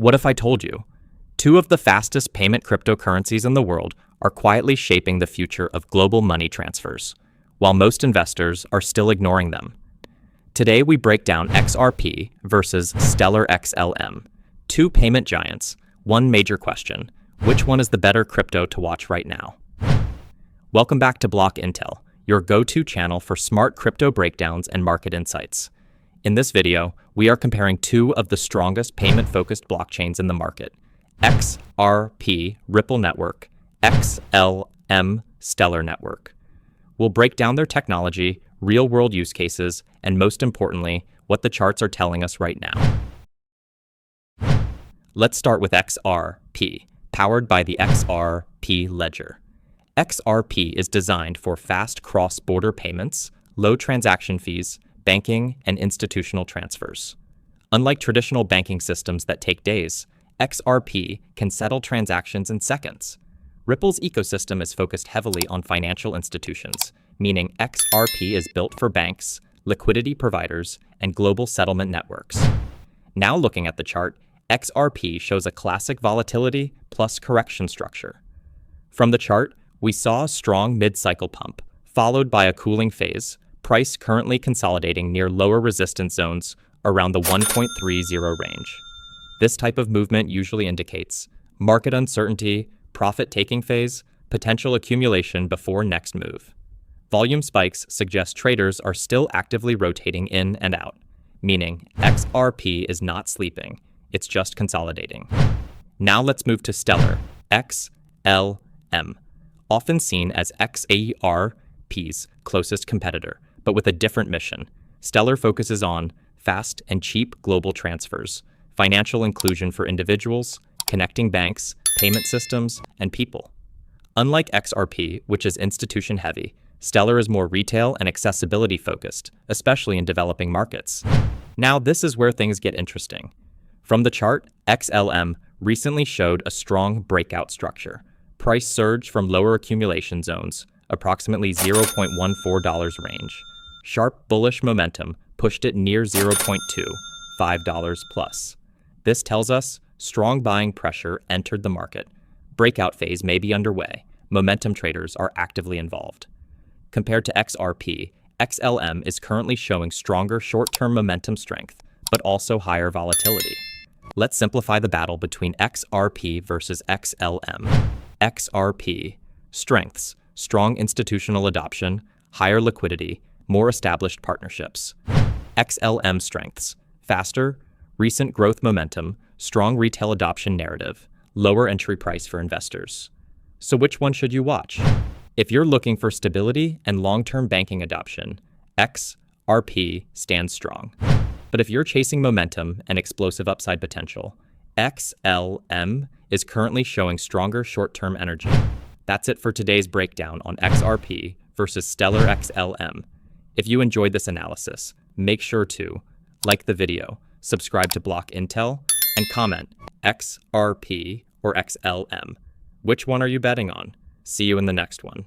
What if I told you? Two of the fastest payment cryptocurrencies in the world are quietly shaping the future of global money transfers, while most investors are still ignoring them. Today we break down XRP versus Stellar XLM, two payment giants. One major question: which one is the better crypto to watch right now? Welcome back to Block Intel, your go-to channel for smart crypto breakdowns and market insights. In this video, we are comparing two of the strongest payment-focused blockchains in the market: XRP Ripple Network, XLM Stellar Network. We'll break down their technology, real-world use cases, and most importantly, what the charts are telling us right now. Let's start with XRP, powered by the XRP Ledger. XRP is designed for fast cross-border payments, low transaction fees, banking, and institutional transfers. Unlike traditional banking systems that take days, XRP can settle transactions in seconds. Ripple's ecosystem is focused heavily on financial institutions, meaning XRP is built for banks, liquidity providers, and global settlement networks. Now looking at the chart, XRP shows a classic volatility plus correction structure. From the chart, we saw a strong mid-cycle pump, followed by a cooling phase, price currently consolidating near lower resistance zones around the 1.30 range. This type of movement usually indicates market uncertainty, profit-taking phase, potential accumulation before next move. Volume spikes suggest traders are still actively rotating in and out, meaning XRP is not sleeping, it's just consolidating. Now let's move to Stellar XLM, often seen as XRP's closest competitor, but with a different mission. Stellar focuses on fast and cheap global transfers, financial inclusion for individuals, connecting banks, payment systems, and people. Unlike XRP, which is institution-heavy, Stellar is more retail and accessibility-focused, especially in developing markets. Now this is where things get interesting. From the chart, XLM recently showed a strong breakout structure. Price surged from lower accumulation zones, approximately $0.14 range. Sharp bullish momentum pushed it near $0.25 plus. This tells us strong buying pressure entered the market. Breakout phase may be underway. Momentum traders are actively involved. Compared to XRP, XLM is currently showing stronger short-term momentum strength, but also higher volatility. Let's simplify the battle between XRP versus XLM. XRP strengths: strong institutional adoption, higher liquidity, more established partnerships. XLM strengths: faster, recent growth momentum, strong retail adoption narrative, lower entry price for investors. So which one should you watch? If you're looking for stability and long-term banking adoption, XRP stands strong. But if you're chasing momentum and explosive upside potential, XLM is currently showing stronger short-term energy. That's it for today's breakdown on XRP versus Stellar XLM. If you enjoyed this analysis, make sure to like the video, subscribe to Block Intel, and comment XRP or XLM. Which one are you betting on? See you in the next one.